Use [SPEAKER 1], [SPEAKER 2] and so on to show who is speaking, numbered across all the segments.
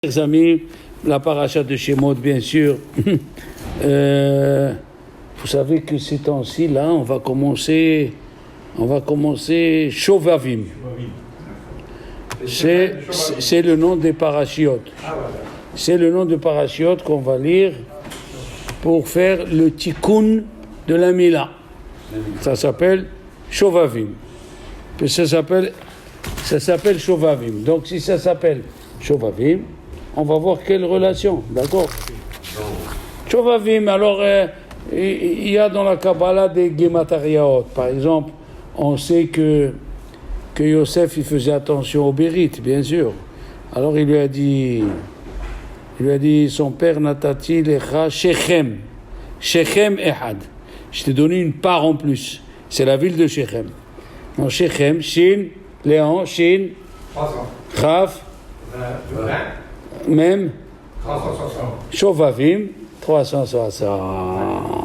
[SPEAKER 1] Chers amis, la paracha de Shemot, bien sûr. Vous savez que ces temps-ci, là, on va commencer Shovavim. C'est le nom des parachiotes. C'est le nom de parachiotes qu'on va lire pour faire le tikkun de la Mila. Ça s'appelle Shovavim. Ça s'appelle Shovavim. Donc si ça s'appelle Shovavim, on va voir quelle relation, d'accord? Shovavim, alors il y a dans la Kabbalah des Gematariaot. Par exemple, on sait que Yosef il faisait attention au Bérite, bien sûr. Alors il lui a dit son père Natati lecha Shechem. Shechem Ehad. Je t'ai donné une part en plus. C'est la ville de Shechem. Donc Shechem, Shin, Léon, Shin, Chaf, même
[SPEAKER 2] 360.
[SPEAKER 1] Shovavim, 360.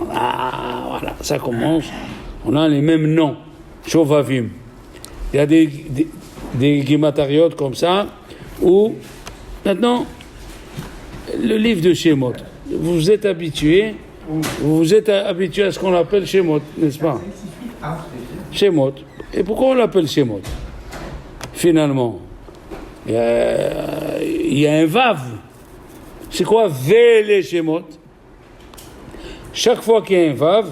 [SPEAKER 1] Voilà, ça commence. On a les mêmes noms. Shovavim. Il y a des gematariot comme ça, où, maintenant, le livre de Shemot, vous êtes habitué à ce qu'on appelle Shemot, n'est-ce pas? Shemot. Et pourquoi on l'appelle Shemot? Finalement, il y a un vav. C'est quoi Vele Shemot? Chaque fois qu'il y a un vav,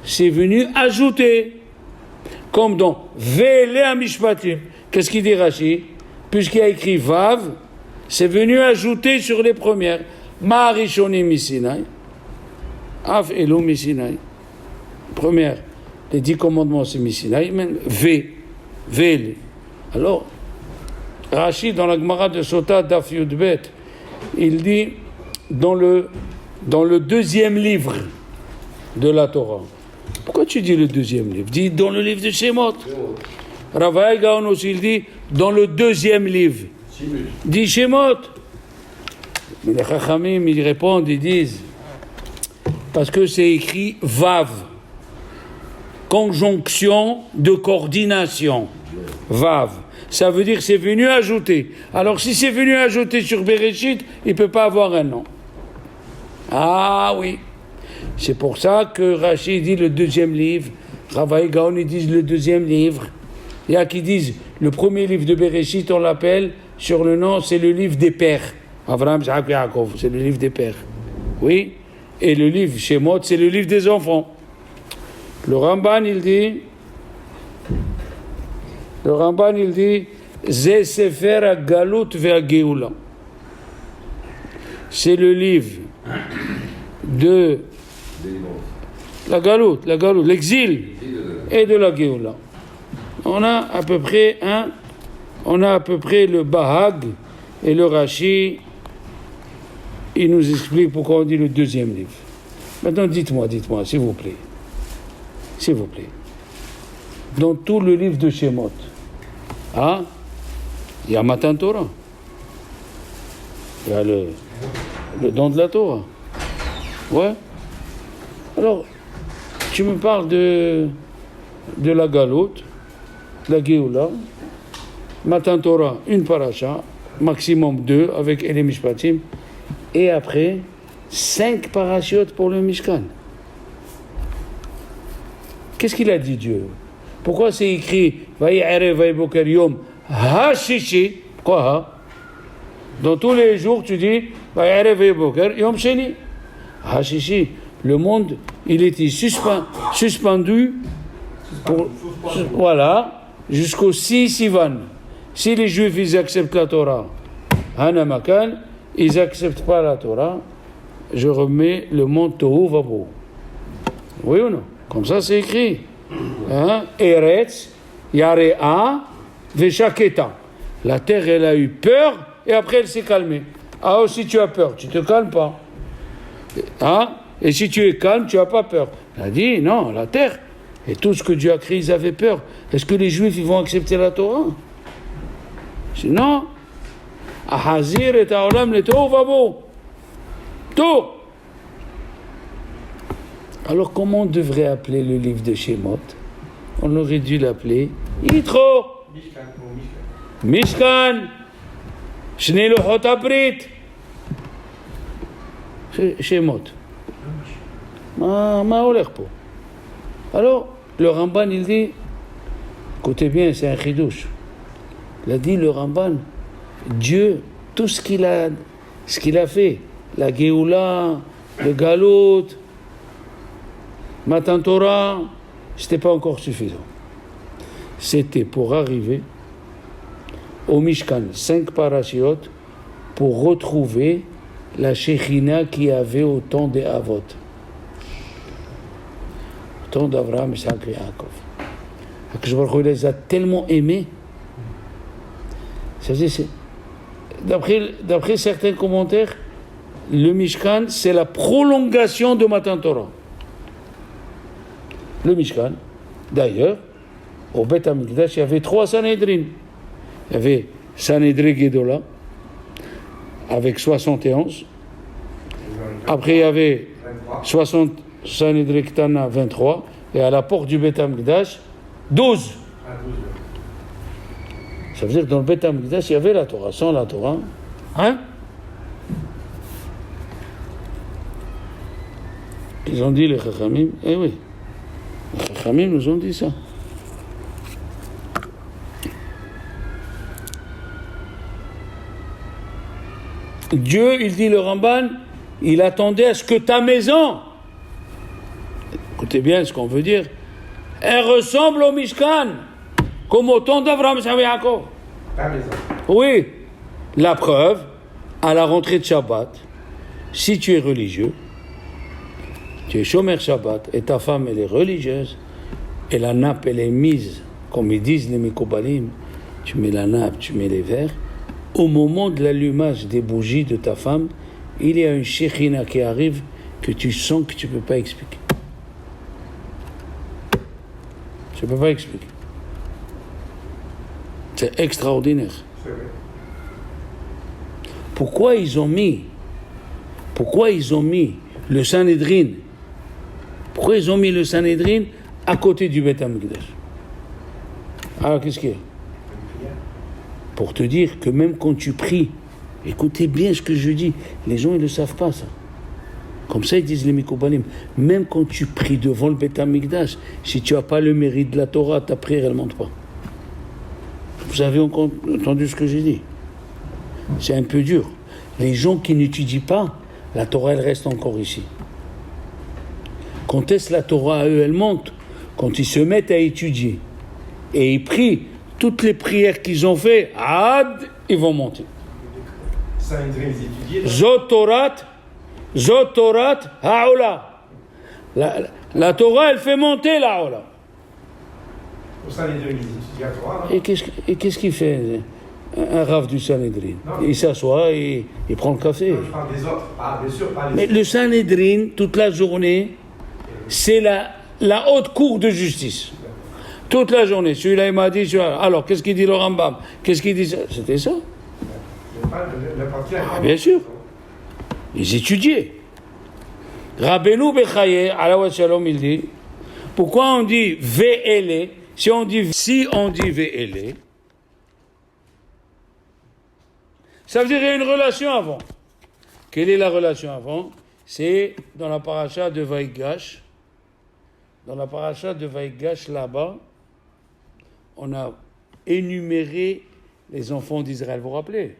[SPEAKER 1] c'est venu ajouter. Comme dans Vele Amishpatim. Qu'est-ce qu'il dit Rashi? Puisqu'il y a écrit vav, c'est venu ajouter sur les premières. Ma'arishonim Misinai, Af Elo Misinai. Première, les 10 commandements c'est Misinai, mais Vele. Alors, Rashi, dans la Gemara de Sota Daf Yudbet, il dit dans le deuxième livre de la Torah. Pourquoi tu dis le deuxième livre? Dis dans le livre de Shemot. Ravaï Gaon aussi, il dit dans le deuxième livre. Dis Shemot. Mais les Chachamim, ils répondent, ils disent parce que c'est écrit Vav. Conjonction de coordination. Vav. Ça veut dire que c'est venu ajouter. Alors si c'est venu ajouter sur Bereshit, il ne peut pas avoir un nom. Ah oui. C'est pour ça que Rashi dit le deuxième livre. Ravaï Gaon, ils disent le deuxième livre. Il y a qui disent le premier livre de Bereshit, on l'appelle sur le nom, c'est le livre des pères. Avraham, Isaac, Yaakov, c'est le livre des pères. Oui. Et le livre Shemot, c'est le livre des enfants. Le Ramban, il dit Ze Sefer HaGalut ve'HaGeula. C'est le livre de la Galut, l'exil et de la Geoula. On a à peu près le Bahag et le Rashi. Il nous explique pourquoi on dit le deuxième livre. Maintenant, dites-moi, s'il vous plaît. S'il vous plaît. Dans tout le livre de Shemot, il y a Matan Torah. Il y a le don de la Torah. Ouais. Alors, tu me parles de la Galoute, de la Géoula, Matan Torah, une paracha, maximum 2 avec Ele Mishpatim, et après 5 parachiotes pour le Mishkan. Qu'est-ce qu'il a dit Dieu? Pourquoi c'est écrit Vayi Erev Vayi Boker Yom Ha-Shishi? Quoi ha? Dans tous les jours tu dis Vayi Erev Vayi Boker Yom Sheni. Ha-Shishi. Le monde, il était suspendu voilà, jusqu'au 6 Sivan. Si les Juifs, ils acceptent la Torah, Hanamakan, ils n'acceptent pas la Torah, je remets le monde Tohu Vabo. Oui ou non? Comme ça, c'est écrit. Eretz, Yarea, Veshaketa. La terre, elle a eu peur, et après, elle s'est calmée. Ah, si tu as peur, tu ne te calmes pas. Et si tu es calme, tu n'as pas peur. Il a dit, non, la terre, et tout ce que Dieu a créé, ils avaient peur. Est-ce que les Juifs, ils vont accepter la Torah? Sinon, Ahazir et Taolam, le Tohu Vabo. Tout. Alors, comment on devrait appeler le livre de Shemot? On aurait dû l'appeler Yitro. Mishkan. שני לוחות הברית. שמות. מה הולך פה? Alors, le Ramban, il dit, écoutez bien, c'est un chidouche. Il a dit, le Ramban, Dieu, tout ce qu'il a fait, la Géoula, le Galout, Matan Torah, c'était pas encore suffisant. C'était pour arriver au Mishkan, 5 parachiotes, pour retrouver la Shekhinah qui avait au temps des Avot. Au temps d'Abraham, Isaac et Yaakov. Akadosh Baruch Hu les a tellement aimés. D'après certains commentaires, le Mishkan, c'est la prolongation de Matan Torah. Le Mishkan, d'ailleurs, au Beth Amikdash, il y avait 3 Sanhedrin. Il y avait Sanhedrin Gedola, avec 71. Après, il y avait 60 Sanhedrin Ktana, 23. Et à la porte du Beth Amikdash, 12. Ça veut dire que dans le Beth Amikdash, il y avait la Torah. Sans la Torah, hein? Ils ont dit, les Chachamim, eh oui, les Chachamim nous ont dit ça. Dieu, il dit le Ramban, il attendait à ce que ta maison, écoutez bien ce qu'on veut dire, elle ressemble au Mishkan, comme au temps d'Abraham et Yaakov.
[SPEAKER 2] Ta maison.
[SPEAKER 1] Oui, la preuve, à la rentrée de Shabbat, si tu es religieux, tu es Shomer Shabbat, et ta femme, elle est religieuse, et la nappe, elle est mise, comme ils disent les Mikobalim, tu mets la nappe, tu mets les verres, au moment de l'allumage des bougies de ta femme, il y a une Shekhina qui arrive que tu sens que tu ne peux pas expliquer. Tu ne peux pas expliquer. C'est extraordinaire.
[SPEAKER 2] C'est vrai.
[SPEAKER 1] Pourquoi ils ont mis le Sanhedrin? Pourquoi ils ont mis le Sanhedrin à côté du Beth Amikdash? Alors qu'est-ce qu'il y a? Pour te dire que même quand tu pries, écoutez bien ce que je dis, les gens ils ne le savent pas ça. Comme ça ils disent les Mikobalim, même quand tu pries devant le Beth Amikdash, si tu n'as pas le mérite de la Torah, ta prière elle ne monte pas. Vous avez entendu ce que j'ai dit? C'est un peu dur. Les gens qui n'étudient pas, la Torah elle reste encore ici. Quand est-ce la Torah à eux elle monte? Quand ils se mettent à étudier et ils prient, toutes les prières qu'ils ont fait, ils vont monter.
[SPEAKER 2] Sanhedrin, ils étudiaient.
[SPEAKER 1] Zotorat ha'ola. La Torah, elle fait monter la ha'ola.
[SPEAKER 2] Au Sanhedrin, ils étudiaient la Torah.
[SPEAKER 1] Et qu'est-ce qu'il fait un Rav du Sanhedrin? Il s'assoit et il prend le café.
[SPEAKER 2] Non, je parle des autres. Ah, bien sûr, pas les
[SPEAKER 1] Mais
[SPEAKER 2] autres.
[SPEAKER 1] le Sanhedrin, toute la journée, c'est la haute cour de justice. Toute la journée. Celui-là, il m'a dit, alors, qu'est-ce qu'il dit le Rambam? Qu'est-ce qu'il dit ça? C'était ça. Bien sûr. Ils étudiaient. Rabbeinu Bechaye, Alaouat Shalom, il dit, pourquoi on dit Ve'ele? Si on dit Ve'ele, ça veut dire qu'il y a une relation avant. Quelle est la relation avant? C'est dans la paracha de Vaïgash. Dans la paracha de Vaïgash, là-bas, on a énuméré les enfants d'Israël. Vous vous rappelez?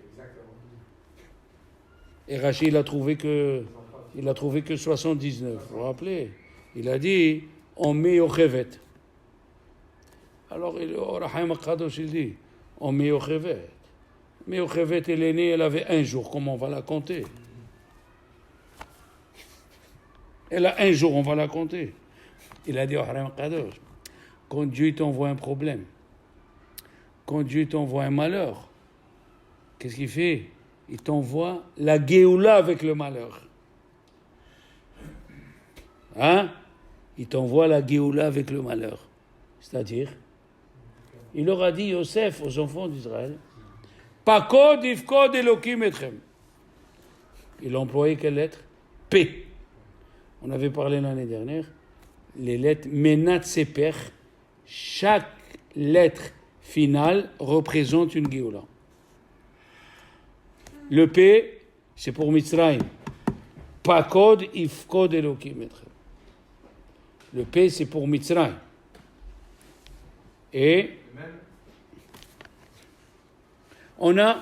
[SPEAKER 1] Et Rachid, il a trouvé que 79. Vous vous rappelez? Il a dit, on met au Chevet. Alors, Rahim Akadosh, il dit, on met au Chevet. Mais au Chevet, elle est née, elle avait 1 jour. Comment on va la compter? Elle a 1 jour, on va la compter. Il a dit au Rahim Akadosh, quand Dieu t'envoie un problème, quand Dieu t'envoie un malheur, qu'est-ce qu'il fait? Il t'envoie la Géoula avec le malheur. Hein? Il t'envoie la Géoula avec le malheur. C'est-à-dire, il leur a dit, Yosef, aux enfants d'Israël, Pakod ifkod Elokim etchem. Il a employé quelle lettre? P. On avait parlé l'année dernière, les lettres Menat Seper, chaque lettre finale représente une Géoula. Le P, c'est pour Mitzrayim. Pakod ifkod Elokim etrem. Le P, c'est pour Mitzrayim. Et on a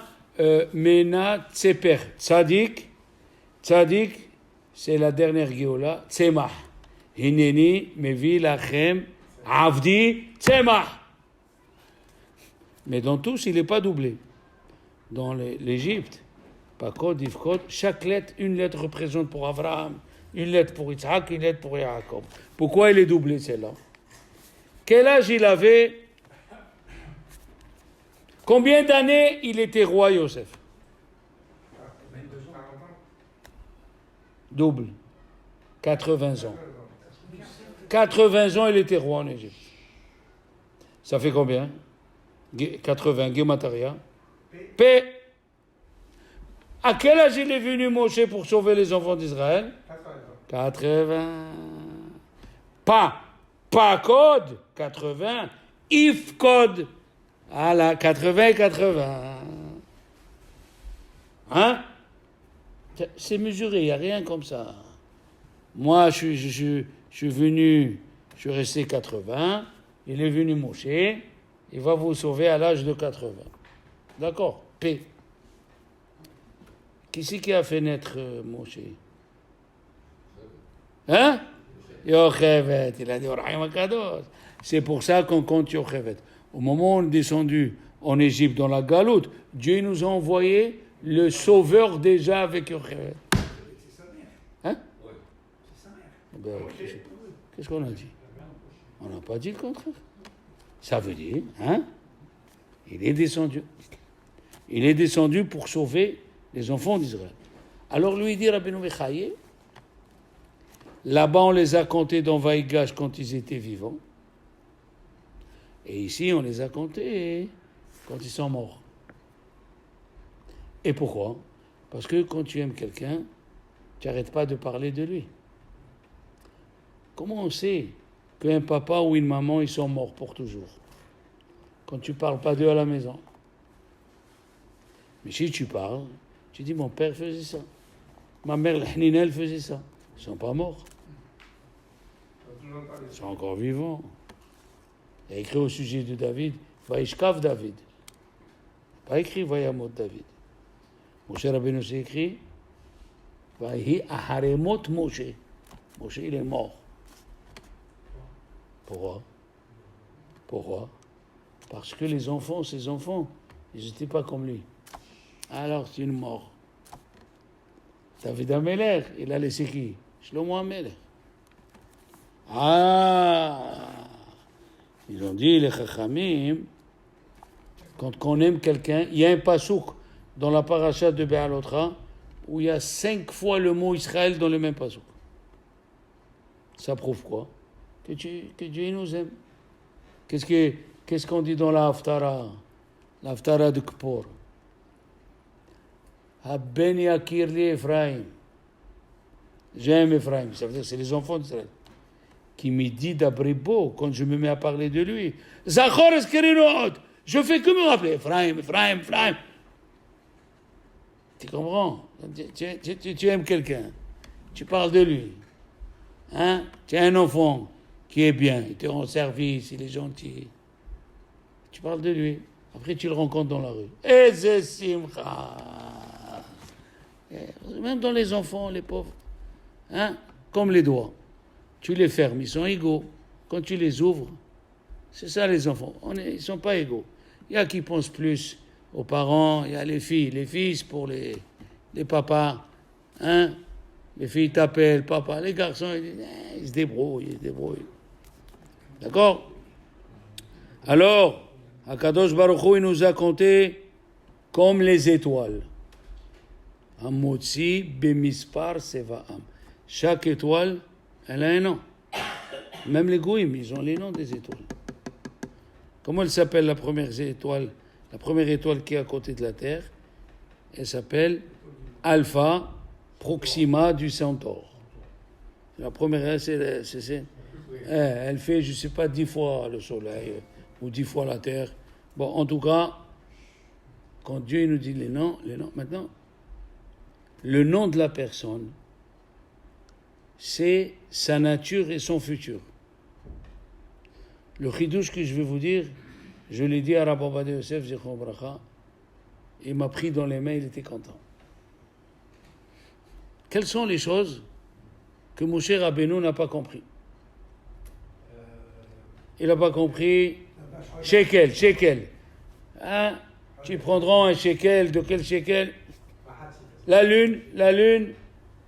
[SPEAKER 1] Mena Tseper. Tzadik, c'est la dernière Géola. Tzemach. Hineni mevi lachem avdi tzemach. Mais dans tous, il n'est pas doublé. Dans l'Égypte, Pakod, Ifkod, chaque lettre, une lettre représente pour Abraham, une lettre pour Yitzhak, une lettre pour Yaakov. Pourquoi il est doublé, celle-là? Quel âge il avait? Combien d'années il était roi, Yosef? Double. 80 ans. 80 ans, il était roi en Égypte. Ça fait combien? 80, Gémataria. P. À quel âge il est venu Moshe pour sauver les enfants d'Israël? 80. Pas code, 80. If code. Ah là, 80. Hein? C'est mesuré, il n'y a rien comme ça. Moi, je suis venu, je suis resté 80. Il est venu Moshe. Il va vous sauver à l'âge de 80. D'accord? P. Qui c'est qui a fait naître Moshe? Hein? Yochevet. Il a dit Rahim Akadosh. C'est pour ça qu'on compte Yochevet. Au moment où on est descendu en Égypte dans la Galoute, Dieu nous a envoyé le sauveur déjà avec Yochevet. Hein? Qu'est-ce qu'on a dit? On n'a pas dit le contraire. Ça veut dire, hein? Il est descendu. Il est descendu pour sauver les enfants d'Israël. Alors lui dit Rabbeinu Bechaye, là-bas on les a comptés dans Vaïgash quand ils étaient vivants. Et ici on les a comptés quand ils sont morts. Et pourquoi? Parce que quand tu aimes quelqu'un, tu n'arrêtes pas de parler de lui. Comment on sait qu'un papa ou une maman, ils sont morts pour toujours? Quand tu ne parles pas d'eux à la maison. Mais si tu parles, tu dis, mon père faisait ça. Ma mère, l'Hnina, elle faisait ça. Ils ne sont pas morts. Ils sont encore vivants. Il y a écrit au sujet de David, Vaishkav David. Pas écrit Vayamot David. Moshe Rabbeinu s'est écrit, Vahi Aharemot Moshe. Moshe, il est mort. Pourquoi? Parce que les enfants, ses enfants, ils n'étaient pas comme lui. Alors, c'est une mort. David Amelech, il a laissé qui? Shlomo Amelech. Ils ont dit, les Chachamim, quand on aime quelqu'un, il y a un pasouk dans la paracha de Béalotra où il y a 5 fois le mot Israël dans le même pasouk. Ça prouve quoi? Que Dieu nous aime. Qu'est-ce qu'on dit dans la Haftara de Kippur? Haben yakir li Ephraim. J'aime Ephraim. Ça veut dire que c'est les enfants d'Israël. Qui me dit d'abribo quand je me mets à parler de lui. Zachor eskerirot. Je fais que me rappeler. Ephraim. Tu comprends? Tu aimes quelqu'un. Tu parles de lui. Hein? Tu as un enfant qui est bien. Il te rend service. Il est gentil. Tu parles de lui. Après, tu le rencontres dans la rue. Et c'est simcha. Même dans les enfants, les pauvres. Hein? Comme les doigts. Tu les fermes, ils sont égaux. Quand tu les ouvres, c'est ça les enfants. Ils ne sont pas égaux. Il y a qui pensent plus aux parents, il y a les filles. Les filles, c'est pour les papas. Hein? Les filles t'appellent papa. Les garçons, ils se débrouillent. D'accord? Alors, Akadosh Baruch Hu, il nous a compté comme les étoiles. Amotzi bemispar sevaam. Chaque étoile, elle a un nom. Même les goïms, ils ont les noms des étoiles. Comment elle s'appelle la première étoile? La première étoile qui est à côté de la Terre, elle s'appelle Alpha Proxima du Centaure. La première, elle fait, je ne sais pas, 10 fois le Soleil ou 10 fois la Terre. Bon, en tout cas, quand Dieu nous dit les noms, maintenant, le nom de la personne, c'est sa nature et son futur. Le chidouche que je vais vous dire, je l'ai dit à Rabbi Ovadia Yosef, Zichron Bracha, il m'a pris dans les mains, il était content. Quelles sont les choses que Moshe Rabbeinu n'a pas compris? Il n'a pas compris shekel. Hein? Tu prendras un shekel, de quel shekel? La lune,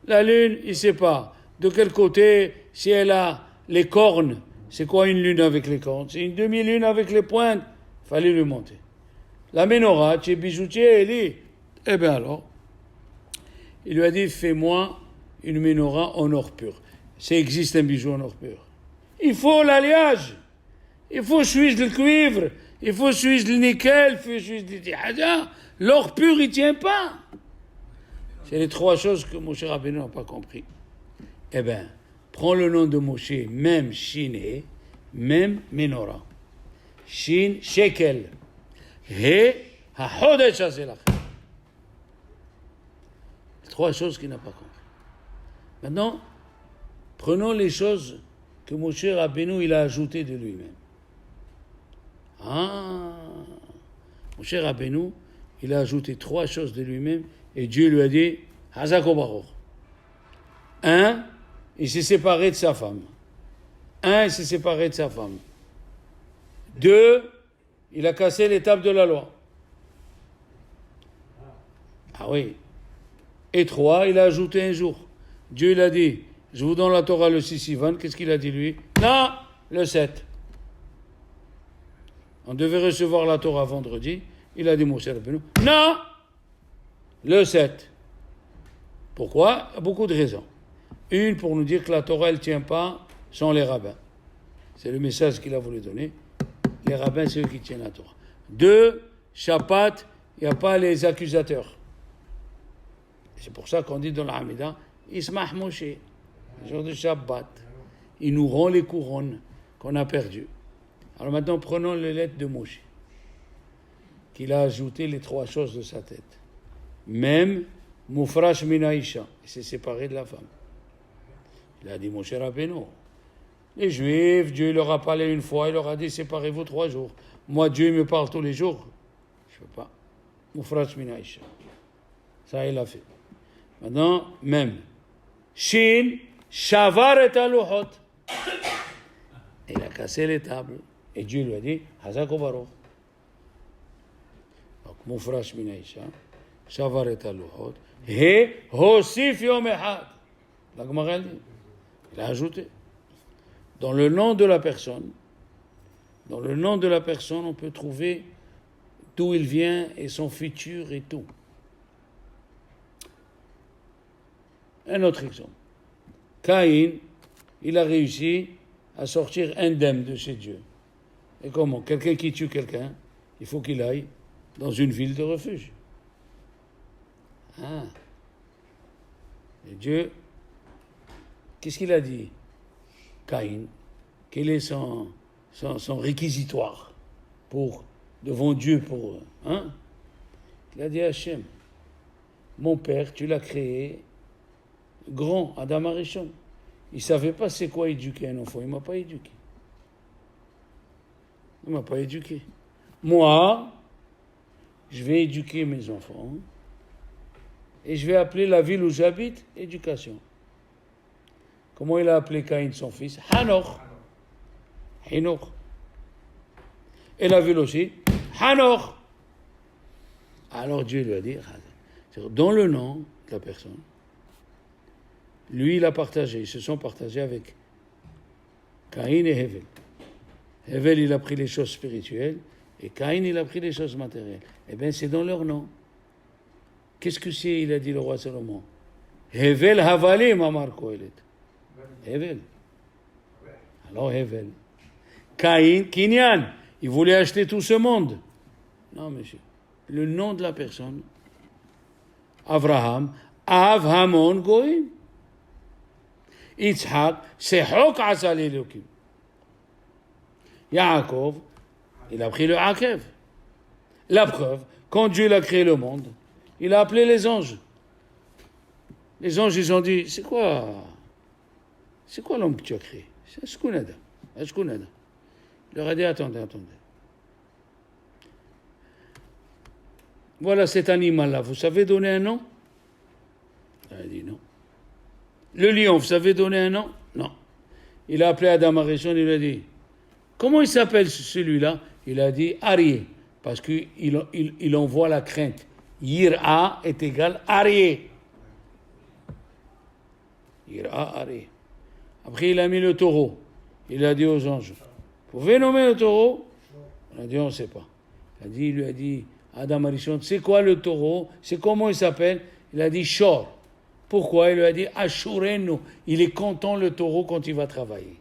[SPEAKER 1] il ne sait pas. De quel côté, si elle a les cornes, c'est quoi une lune avec les cornes? C'est une demi-lune avec les pointes. Il fallait lui monter. La menorah, tu es bijoutier, il dit, eh bien alors, il lui a dit, fais-moi une menorah en or pur. Ça existe un bijou en or pur. Il faut l'alliage. Il faut suivre le cuivre. Il faut suivre le nickel. Il faut suivre le tihada. L'or pur, il ne tient pas. C'est les trois choses que Moshe Rabbeinu n'a pas compris. Eh bien, prends le nom de Moshe, même Shiné, même menorah. Shin, shekel. He, ha-hodesh hazelach. Trois choses qu'il n'a pas compris. Maintenant, prenons les choses que Moshe Rabbeinu il a ajoutées de lui-même. Moshe Rabbeinu, il a ajouté trois choses de lui-même et Dieu lui a dit Hazako Baruch. Un, il s'est séparé de sa femme. Deux, il a cassé l'étape de la loi. Ah oui. Et trois, il a ajouté un jour. Dieu il a dit, je vous donne la Torah le 6 Sivan. Qu'est-ce qu'il a dit lui? Non, le 7. On devait recevoir la Torah vendredi. Il a dit, Moshe Rabbeinu, non, le 7. Pourquoi? Il y a beaucoup de raisons. Une, pour nous dire que la Torah, elle ne tient pas sans les rabbins. C'est le message qu'il a voulu donner. Les rabbins, c'est eux qui tiennent la Torah. Deux, Shabbat, il n'y a pas les accusateurs. C'est pour ça qu'on dit dans la Hamida, Ismah Moshe, le jour de Shabbat. Il nous rend les couronnes qu'on a perdues. Alors maintenant, prenons les lettres de Moshe, qu'il a ajouté les trois choses de sa tête. Même Mufrash Minaïcha, il s'est séparé de la femme. Il a dit Moshe Rabbeinu. Les Juifs, Dieu leur a parlé une fois, il leur a dit séparez-vous 3 jours. Moi, Dieu me parle tous les jours. Je ne peux pas. Mufrash Minaïcha. Ça, il a fait. Maintenant, même. Shin, Shavar et Aluhot. Il a cassé les tables. Et Dieu lui a dit, Hazako Baruch. Donc, Mufrash Minaïcha, Shavar et Aluhot. He, Hosif Yom Echad. La Gemara dit. Il a ajouté. Dans le nom de la personne, on peut trouver d'où il vient et son futur et tout. Un autre exemple. Caïn, il a réussi à sortir indemne de chez Dieu. Et comment? Quelqu'un qui tue quelqu'un, il faut qu'il aille dans une ville de refuge. Et Dieu, qu'est-ce qu'il a dit? Caïn, quel est son réquisitoire devant Dieu pour... Il a dit à Hachem, mon père, tu l'as créé grand, Adam Arishon. Il ne savait pas c'est quoi éduquer un enfant. Il ne m'a pas éduqué. Moi, je vais éduquer mes enfants et je vais appeler la ville où j'habite éducation. Comment il a appelé Caïn son fils? Hanoch. Et la ville aussi? Hanoch. Alors Dieu lui a dit, dans le nom de la personne, lui il a partagé, ils se sont partagés avec Caïn et Hevel. Hevel il a pris les choses spirituelles et Caïn il a pris les choses matérielles. Eh bien c'est dans leur nom. Qu'est-ce que c'est, il a dit le roi Salomon? Hevel Havalim Amar Kohelet. Hevel. Alors Hevel. Caïn, Kinyan, il voulait acheter tout ce monde. Non, monsieur. Le nom de la personne, Avraham, Avhamon Goïm. Yitzhak, Sehok Asal Elokim. Yaakov, il a pris le Akev. La preuve, quand Dieu a créé le monde, il a appelé les anges. Les anges, ils ont dit, c'est quoi l'homme que tu as créé? C'est Shkunada. Shkunada. Il leur a dit, attendez. Voilà cet animal-là, vous savez donner un nom? Il a dit non. Le lion, vous savez donner un nom? Non. Il a appelé Adam Arishon, il lui a dit, comment il s'appelle celui-là? Il a dit Arié, parce qu'il envoie la crainte. Yir'a est égal Arié. Yir'a, Arié. Après, il a mis le taureau. Il a dit aux anges, vous pouvez nommer le taureau? On a dit, on ne sait pas. Il lui a dit, Adam Arishon, c'est quoi le taureau? C'est comment il s'appelle? Il a dit Shor. Pourquoi? Il lui a dit Ashurenu. Il est content le taureau quand il va travailler.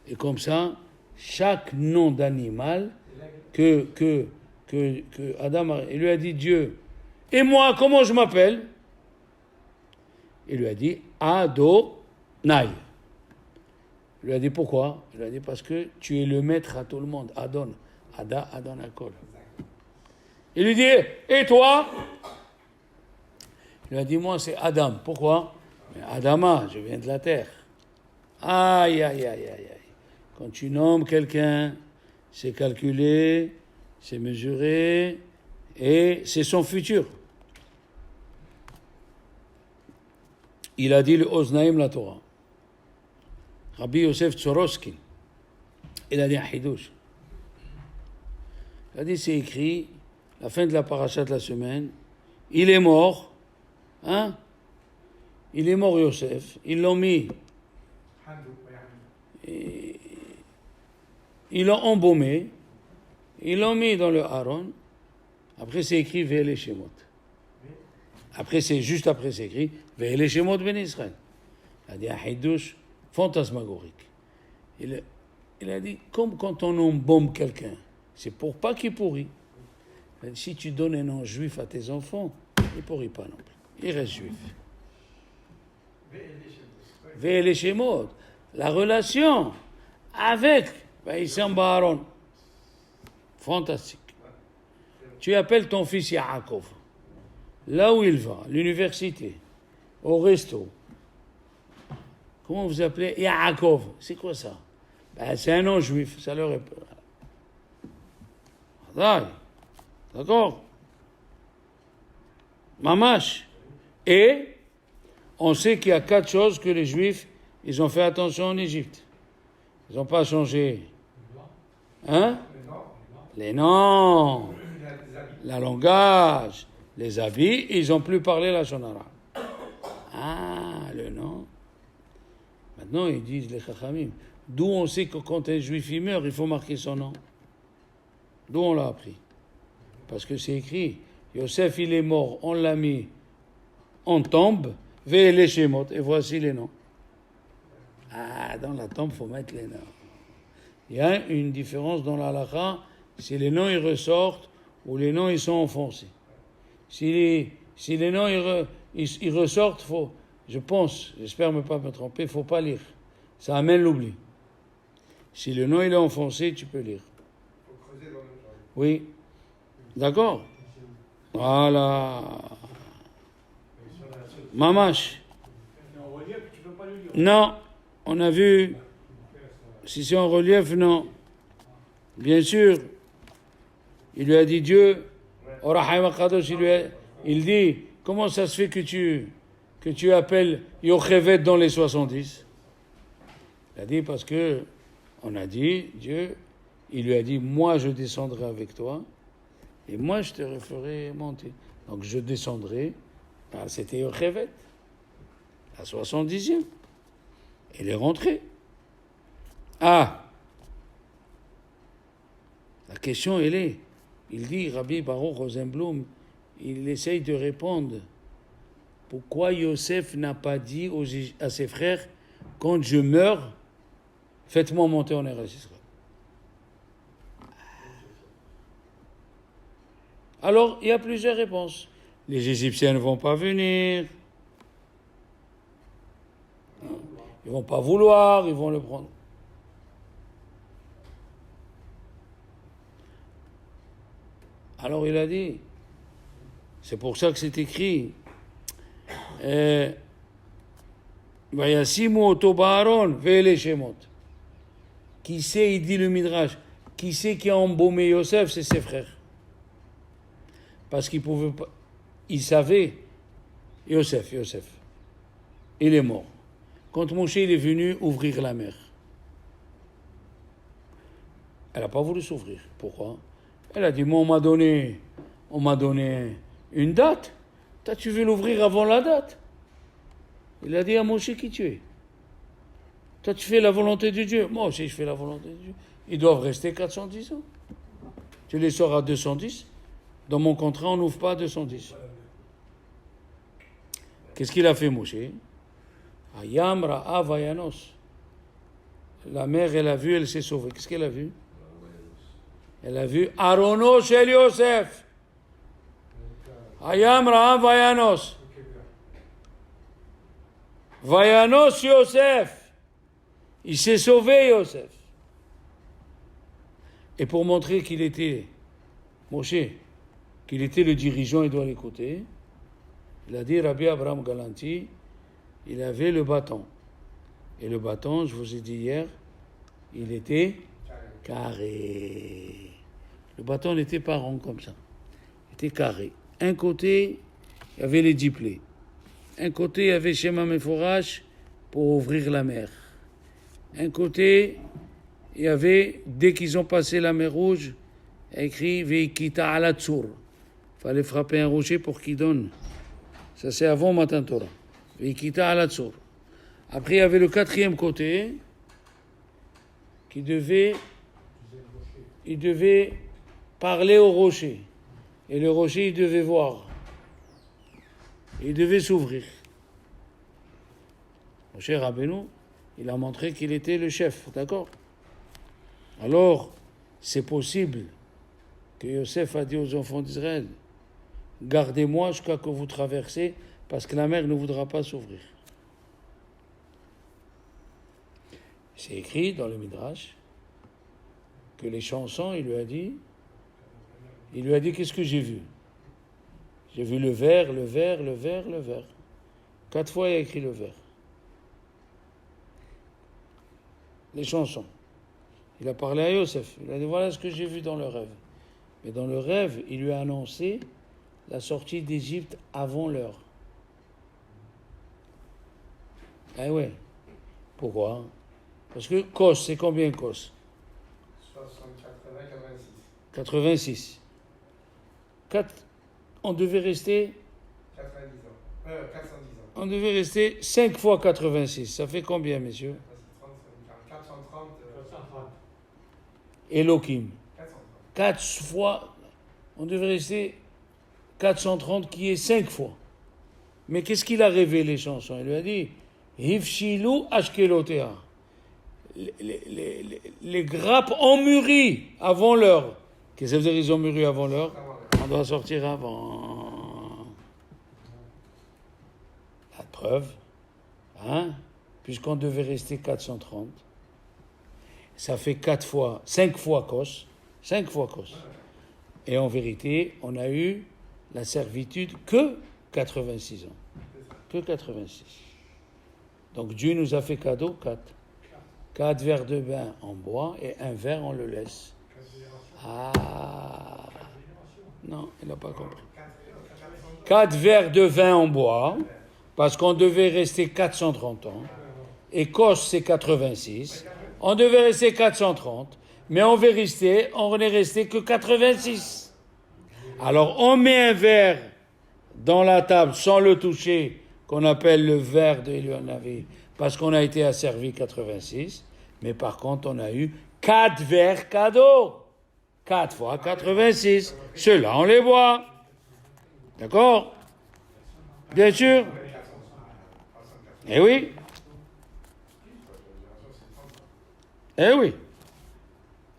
[SPEAKER 1] Et comme ça, chaque nom d'animal que Adam, il lui a dit Dieu. Et moi, comment je m'appelle? Il lui a dit Adonai. Il lui a dit pourquoi? Il lui a dit parce que tu es le maître à tout le monde. Adon Akol. Il lui dit, et toi? Il lui a dit, moi c'est Adam. Pourquoi? Mais Adama, je viens de la terre. Aïe. Quand tu nommes quelqu'un, c'est calculé, c'est mesuré, et c'est son futur. Il a dit le Oznaim la Torah. Rabbi Yosef Tzoroskin, il a dit un hidouche. Il a dit, c'est écrit, la fin de la paracha de la semaine, il est mort, hein? Il est mort Yosef, ils l'ont mis, ils l'ont embaumé, ils l'ont mis dans le Aaron, après c'est écrit Ve'ele Shemot. Après c'est écrit Ve'ele Shemot ben Israël. Il a dit un hidouche fantasmagorique. Il a dit, comme quand on embaume quelqu'un, c'est pour pas qu'il pourrit. Si tu donnes un nom juif à tes enfants, il ne pourrit pas non plus. Il reste juif. Ve'ele Shemot. La relation avec Vaïssam Baharon. Fantastique. Tu appelles ton fils Yaakov. Là où il va, l'université, au resto. Comment vous appelez? Yaakov. C'est quoi ça? C'est un nom juif. Ça leur est peur. D'accord? Mamash. Et on sait qu'il y a 4 choses que les Juifs, ils ont fait attention en Égypte. Ils n'ont pas changé. Hein? Les noms. Le langage. Les habits. Ils n'ont plus parlé la shonara. Ah, le nom. Maintenant, ils disent les chachamim. D'où on sait que quand un juif il meurt, il faut marquer son nom. D'où on l'a appris? Parce que c'est écrit, Yosef il est mort, on l'a mis en tombe, Ve'ele Shemot, et voici les noms. Ah, dans la tombe, il faut mettre les noms. Il y a une différence dans la halakha, si les noms ils ressortent ou les noms ils sont enfoncés. Si les noms ils ressortent, faut, je pense, j'espère ne pas me tromper, il ne faut pas lire. Ça amène l'oubli. Si le nom il est enfoncé, tu peux lire. Oui. D'accord? Voilà. Mamash. Non, on a vu. Si c'est en relief, non. Bien sûr. Il lui a dit Dieu. Il dit, comment ça se fait que tu appelles Yochevet dans les 70? Il a dit parce que on a dit, Dieu, il lui a dit, moi je descendrai avec toi et moi je te referai monter. Donc je descendrai, c'était Yochevet, la 70e. Il est rentré. Ah, la question elle est, il dit, Rabbi Baruch Rosenblum, il essaye de répondre. Pourquoi Yosef n'a pas dit à ses frères, quand je meurs, faites-moi monter en Eretz Israël. Alors, il y a plusieurs réponses. Les Égyptiens ne vont pas venir. Ils ne vont pas vouloir, ils vont le prendre. Alors il a dit, C'est pour ça que c'est écrit. Vayasimu oto ba'aron ve'ele shemot. Qui c'est, il dit le Midrash, qui c'est qui a embaumé Yosef, c'est ses frères. Parce qu'il pouvait pas, il savait, Yosef, il est mort. Quand Moshe il est venu ouvrir la mer, elle n'a pas voulu s'ouvrir. Pourquoi? Elle a dit, moi on m'a donné une date. Toi tu veux l'ouvrir avant la date? Il a dit à Moshe, qui tu es? Toi tu fais la volonté de Dieu. Moi aussi je fais la volonté de Dieu. Ils doivent rester 410 ans. Tu les sors à 210. Dans mon contrat on n'ouvre pas à 210. Qu'est-ce qu'il a fait Moshe? Hayam ra'a vayanos. La mère elle a vu, elle s'est sauvée. Qu'est-ce qu'elle a vu? Elle a vu Arono shel Yosef. Hayam ra'a vayanos. Vayanos Yosef. Il s'est sauvé Yosef. Et pour montrer qu'il était Moshe, qu'il était le dirigeant, il doit l'écouter. Il a dit Rabbi Abraham Galanti, il avait le bâton. Et le bâton, je vous ai dit hier, il était carré. Le bâton n'était pas rond comme ça. Il était carré. Un côté, il y avait les 10 plaies. Un côté, il y avait Shema Meforash pour ouvrir la mer. Un côté, il y avait, dès qu'ils ont passé la mer Rouge, écrit Veikita Alatsur. Il fallait frapper un rocher pour qu'il donne. Ça, c'est avant Matan Torah. Veikita Alatsur. Après, il y avait le 4e côté qui devait parler au rocher. Et le rocher, il devait voir. Il devait s'ouvrir. Moshe Rabbeinu, il a montré qu'il était le chef, d'accord? Alors, c'est possible que Yosef a dit aux enfants d'Israël, gardez-moi jusqu'à que vous traversez, parce que la mer ne voudra pas s'ouvrir. C'est écrit dans le Midrash que les chansons, il lui a dit, qu'est-ce que j'ai vu? J'ai vu le ver. 4 fois, il a écrit le ver. Les chansons. Il a parlé à Yosef. Il a dit, voilà ce que j'ai vu dans le rêve. Mais dans le rêve, il lui a annoncé la sortie d'Égypte avant l'heure. Ah ouais. Pourquoi? Parce que Kos, c'est combien Kos? 86. 4. On devait rester 410 ans. On devait rester 5 fois 86. Ça fait combien, messieurs? 430. Elohim. 4 fois. On devait rester 430, qui est 5 fois. Mais qu'est-ce qu'il a rêvé, les chansons? Il lui a dit Hivshilou Ashkelotea. Les grappes ont mûri avant l'heure. Qu'est-ce que ça veut dire, ils ont mûri avant l'heure? On doit sortir avant. La preuve, puisqu'on devait rester 430, ça fait 5 fois Kos. Et en vérité, on a eu la servitude que 86 ans. Que 86. Donc Dieu nous a fait cadeau 4. 4 verres de vin en bois et un verre on le laisse. Ah non, il n'a pas compris. 4 verres de vin en bois, parce qu'on devait rester 430 ans. Et Kos, c'est 86. On devait rester 430. Mais en vérité, on n'est resté que 86. Alors, on met un verre dans la table sans le toucher, qu'on appelle le verre de Elianavi, parce qu'on a été asservi 86. Mais par contre, on a eu 4 verres cadeaux. 4 fois 86. Ceux-là, on les boit. D'accord? Bien sûr. Eh oui. Eh oui.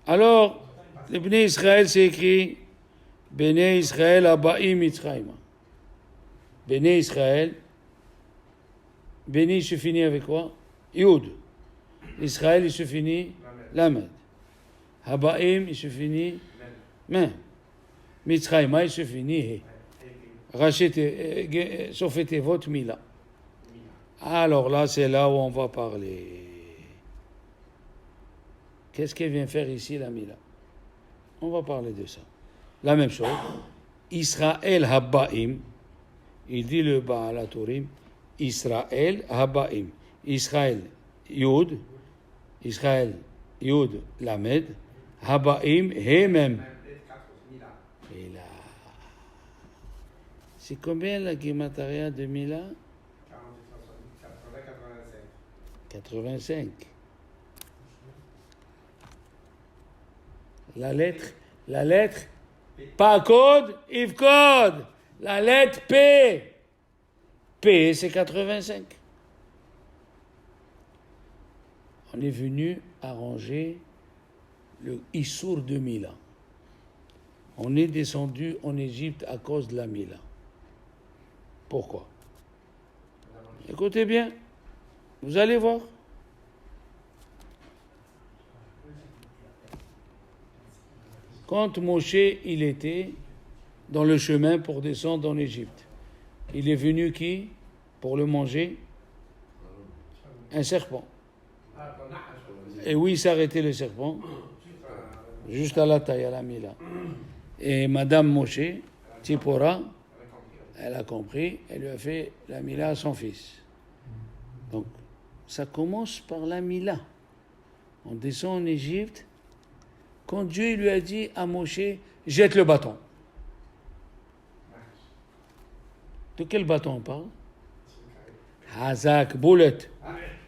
[SPEAKER 1] Alors, les Bnei Israël, c'est écrit Bnei Israël Abaim Mitzrayim. Bnei Israël. Béni se finit avec quoi? Yud. Israël, il se finit Lamed. Habaim, il se finit Men. Mitzrayim, il se finit He. rachetez, sauf votre Mila. Alors là, c'est là où on va parler. Qu'est-ce qu'elle vient faire ici, la Mila? On va parler de ça. La même chose. Israël Habbaim. Il dit le Baal HaTurim. Israël Habbaim. Israël Yud. Israël Yud Lamed. Habbaim Hemem. Et là. C'est combien la Gemataria de Mila? 85. La lettre, pas code, if code. La lettre P. P, c'est 85. On est venu arranger le Issour de Mila. On est descendu en Égypte à cause de la Mila. Pourquoi? Écoutez bien, vous allez voir. Quand Moshe, il était dans le chemin pour descendre en Égypte, il est venu qui pour le manger? Un serpent. Et où il s'arrêtait le serpent? Juste à la taille, à la Mila. Et Madame Moshe, Tzipora, elle a compris, elle lui a fait la Mila à son fils. Donc, ça commence par la Mila. On descend en Égypte. Quand Dieu lui a dit à Moshe, jette le bâton. De quel bâton on parle? Hazak, boulette.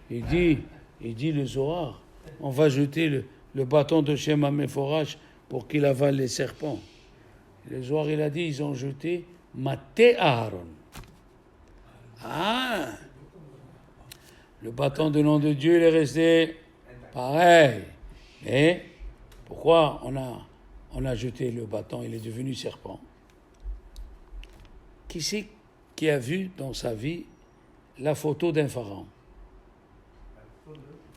[SPEAKER 1] Il dit le Zohar, on va jeter le bâton de Shem HaMeforach pour qu'il avale les serpents. Le Zohar, il a dit, ils ont jeté Maté Aaron. Ah! Le bâton de nom de Dieu, il est resté pareil. Et pourquoi on a jeté le bâton, il est devenu serpent? Qui c'est qui a vu dans sa vie la photo d'un pharaon?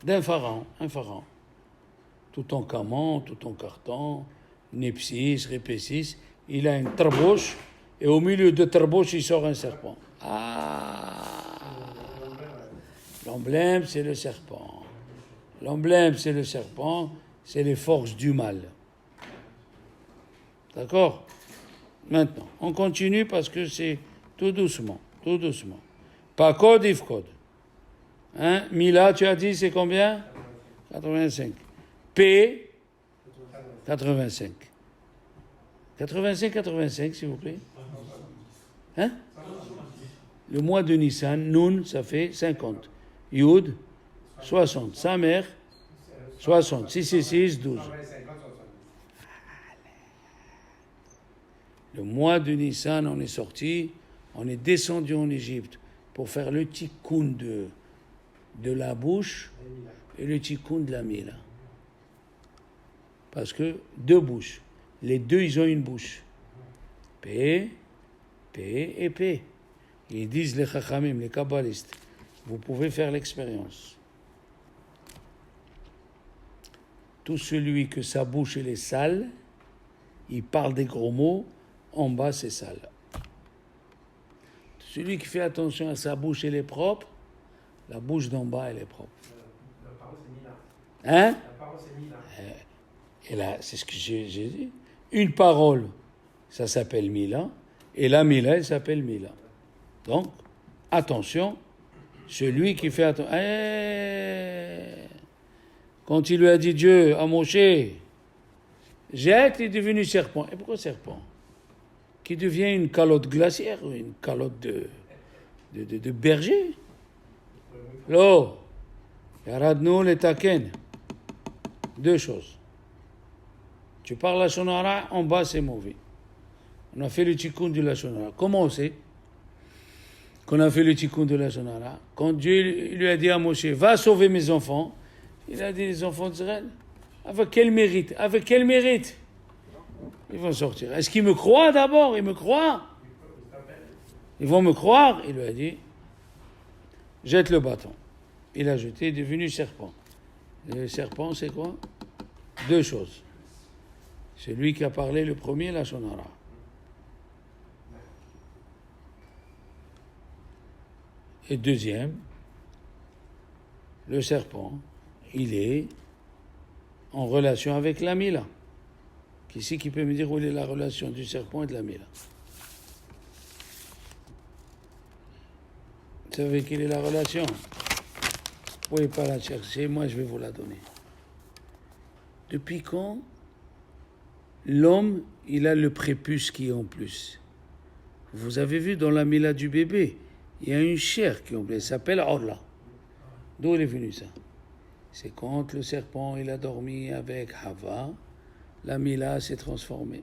[SPEAKER 1] Un pharaon. Tout en camon, tout en carton, Népsis, Répésis, il a une tarbouche, et au milieu de tarbouche, il sort un serpent. Ah! L'emblème, c'est le serpent. L'emblème, c'est le serpent, c'est les forces du mal. D'accord? Maintenant, on continue parce que c'est tout doucement. Pas code, if code. Hein? Mila, tu as dit, c'est combien? 85. P, 85. 85, s'il vous plaît. Hein? Le mois de Nissan, Noun, ça fait 50. Yud, 60. Sa mère, 60. 6 et 6, 12. Le mois de Nissan, on est sorti, on est descendu en Égypte pour faire le tikkun de la bouche et le tikkun de la mila. Parce que deux bouches. Les deux, ils ont une bouche. P et P. Ils disent les chachamim, les kabbalistes. Vous pouvez faire l'expérience. Tout celui que sa bouche elle est sale, il parle des gros mots, en bas c'est sale. Celui qui fait attention à sa bouche elle est propre, la bouche d'en bas elle est propre.
[SPEAKER 2] La parole c'est Mila.
[SPEAKER 1] Hein?
[SPEAKER 2] La parole c'est Mila.
[SPEAKER 1] Et là, c'est ce que j'ai dit. Une parole, ça s'appelle Mila, et la Mila, elle s'appelle Mila. Donc, attention, celui qui fait attention... Quand il lui a dit Dieu à Moshe, jette, il est devenu serpent. Et pourquoi serpent? Qui devient une calotte glaciaire, une calotte de berger. Lo, yaradnu le taken. Deux choses. Tu parles la shonara, en bas c'est mauvais. On a fait le tikkun de la shonara. Comment on sait qu'on a fait le tikkun de la shonara? Quand Dieu lui a dit à Moshe, va sauver mes enfants, il a dit les enfants d'Israël, avec quel mérite? Avec quel mérite? Ils vont sortir. Est-ce qu'ils me croient d'abord? Ils me croient? Ils vont me croire? Il lui a dit, jette le bâton. Il a jeté, il est devenu serpent. Le serpent, c'est quoi? Deux choses. Celui qui a parlé le premier, la shonara. Et deuxième, le serpent, il est en relation avec la Mila. Qui c'est qui peut me dire où est la relation du serpent et de la Mila? Vous savez quelle est la relation? Vous ne pouvez pas la chercher, moi je vais vous la donner. Depuis quand l'homme, il a le prépuce qui est en plus? Vous avez vu dans la Mila du bébé, il y a une chair qui est en plus, elle s'appelle Orla. D'où il est venu ça? C'est quand le serpent il a dormi avec Hava, la Mila s'est transformée.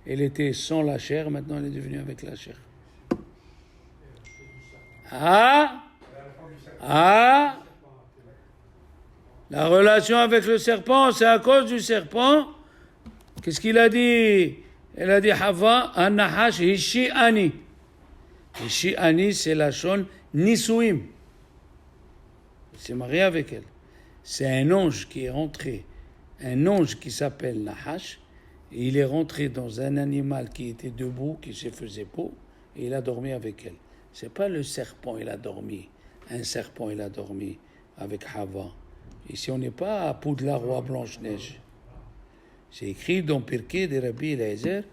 [SPEAKER 1] Elle était sans la chair, maintenant elle est devenue avec la chair. La relation avec le serpent, c'est à cause du serpent. Qu'est-ce qu'il a dit? Elle a dit Hava, Anahash, Hishi Ani. Hishi Ani, c'est la shon Nisuim. Il s'est marié avec elle. C'est un ange qui est rentré, un ange qui s'appelle Nahash, et il est rentré dans un animal qui était debout, qui se faisait peau, et il a dormi avec elle. C'est pas le serpent, il a dormi. Un serpent, il a dormi avec Hava. Ici, on n'est pas à Poudlard ou à Blanche-Neige. C'est écrit dans Pirkei de Rabbi Eliezer,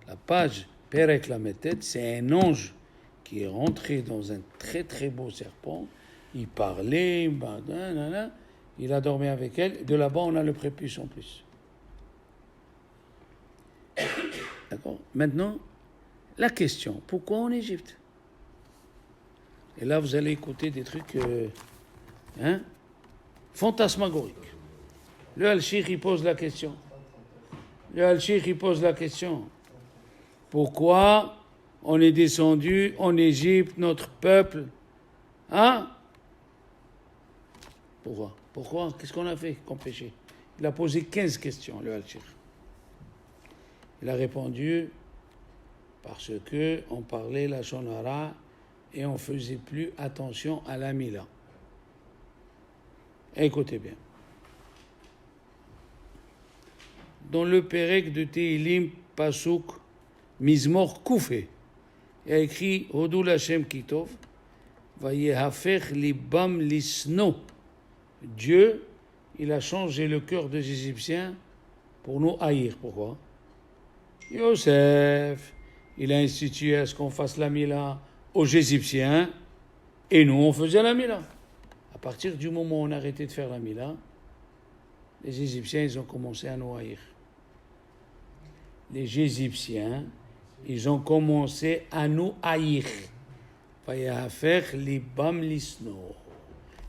[SPEAKER 1] la page Perek Lametet, c'est un ange qui est rentré dans un très très beau serpent. Il parlait, il a dormi avec elle. De là-bas, on a le prépuce en plus. D'accord? Maintenant, la question, pourquoi en Égypte? Et là, vous allez écouter des trucs fantasmagoriques. Le Al-Sheikh, il pose la question. Pourquoi on est descendu en Égypte, notre peuple? Pourquoi? Qu'est-ce qu'on a fait comme péché? Il a posé 15 questions, le Al-Sheikh. Il a répondu parce que on parlait la Shonara et on faisait plus attention à la Mila. Écoutez bien. Dans le Pérec de Tehilim, Pasuk, Mizmor Koufé, il a écrit Hodou Hashem Kitov, Vayehafech libam lisno. Dieu, il a changé le cœur des Égyptiens pour nous haïr. Pourquoi? Yosef, il a institué à ce qu'on fasse la Mila aux Égyptiens, et nous, on faisait la Mila. À partir du moment où on a arrêté de faire la Mila, les Égyptiens, ils ont commencé à nous haïr. Les Égyptiens, ils ont commencé à nous haïr. Vayahafech libam lisno.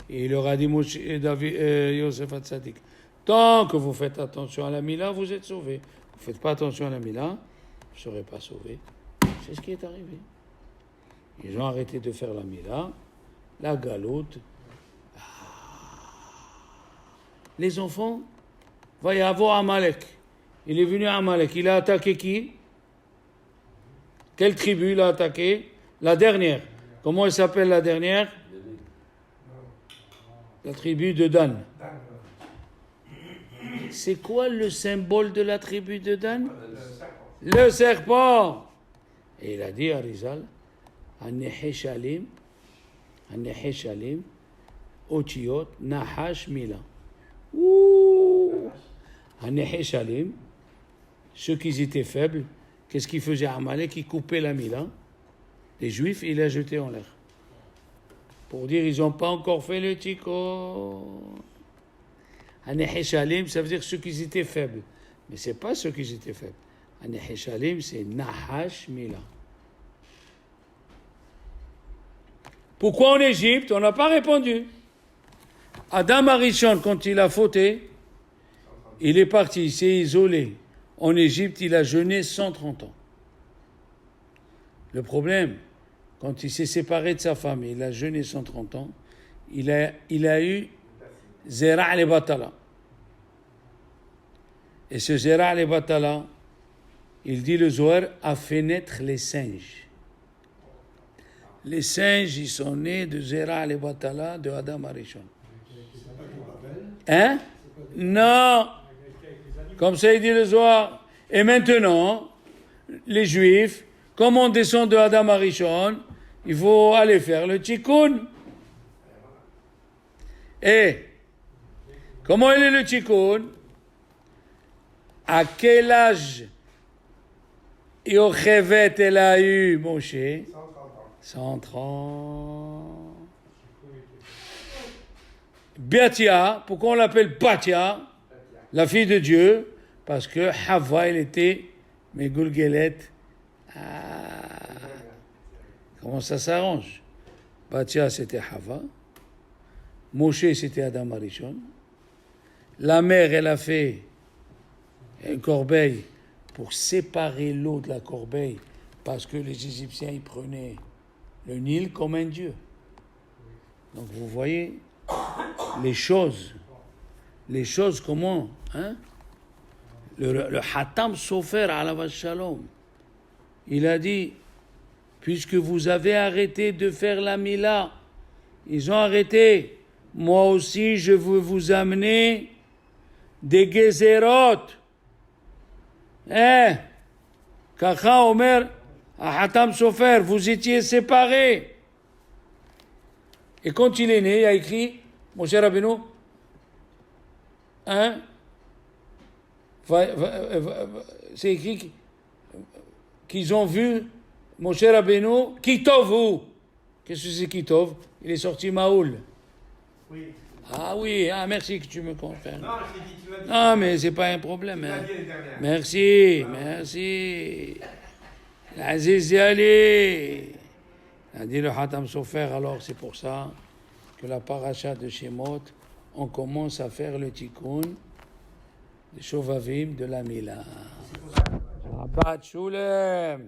[SPEAKER 1] Et il leur a dit, Yosef Hatzadik, tant que vous faites attention à la Mila, vous êtes sauvés. Vous ne faites pas attention à la Mila, vous ne serez pas sauvés. C'est ce qui est arrivé. Ils ont arrêté de faire la Mila, la galoute. Les enfants, va y avoir Amalek. Il est venu à Amalek. Il a attaqué qui? Quelle tribu il a attaqué? La dernière. Comment elle s'appelle la dernière? La tribu de Dan. C'est quoi le symbole de la tribu de Dan? Le serpent. Et il a dit à Rizal, Haneheshalim, Otiot, Nahash, Mila. Ouh! Haneheshalim, ceux qui étaient faibles, qu'est-ce qu'ils faisaient à Amalek? Ils coupaient la Mila. Les Juifs, ils la jetaient en l'air. Pour dire, ils n'ont pas encore fait le tikkun. Haneheshalim, ça veut dire ceux qui étaient faibles. Mais ce n'est pas ceux qui étaient faibles. Haneheshalim, c'est Nahash Mila. Pourquoi en Égypte? On n'a pas répondu. Adam Arishon, quand il a fauté, il est parti, il s'est isolé. En Égypte, il a jeûné 130 ans. Le problème, quand il s'est séparé de sa femme, il a jeûné 130 ans, il a eu Zera' al-Batala. Et ce Zera' al-Batala, il dit le Zohar, a fait naître les singes. Les singes, ils sont nés de Zera' al-Batala, de Adam Arishon. Hein? Non! Comme ça, il dit le Zohar. Et maintenant, les Juifs, comme on descend de Adam Arishon, il faut aller faire le tikkun. Et comment il est le tikkun? À quel âge Yochevet elle a eu Moshe? 130. Batia, pourquoi on l'appelle Batia, la fille de Dieu? Parce que Hava, elle était Megulgelet. Comment ça s'arrange? Batia, c'était Hava. Moshe, c'était Adam Arishon. La mère, elle a fait une corbeille pour séparer l'eau de la corbeille, parce que les Égyptiens, ils prenaient le Nil comme un dieu. Donc vous voyez les choses comment, hein? Le Hatam Sofer Alav Shalom, il a dit, puisque vous avez arrêté de faire la Mila, ils ont arrêté, moi aussi je veux vous amener des Gezerot. Kacha Omer, à Hatam Sofer, vous étiez séparés. Et quand il est né, il a écrit, Moshe Rabbeinu, c'est écrit qu'ils ont vu Moshe Rabbeinu, Kitov. Qu'est-ce que c'est Kitov? Il est sorti Maoul.
[SPEAKER 2] Oui.
[SPEAKER 1] Ah oui, merci que tu me confirmes.
[SPEAKER 2] Non, je t'ai dit, tu m'as dit.
[SPEAKER 1] Non, mais c'est pas un problème.
[SPEAKER 2] Tu
[SPEAKER 1] Hein.
[SPEAKER 2] m'as dit l'année dernière.
[SPEAKER 1] Merci. L'Aziz Yali. Il a dit le Hatam Sofer, alors c'est pour ça que la paracha de Shemot, on commence à faire le tikkun, le Shovavim de la Mila. Shabbat Shalom.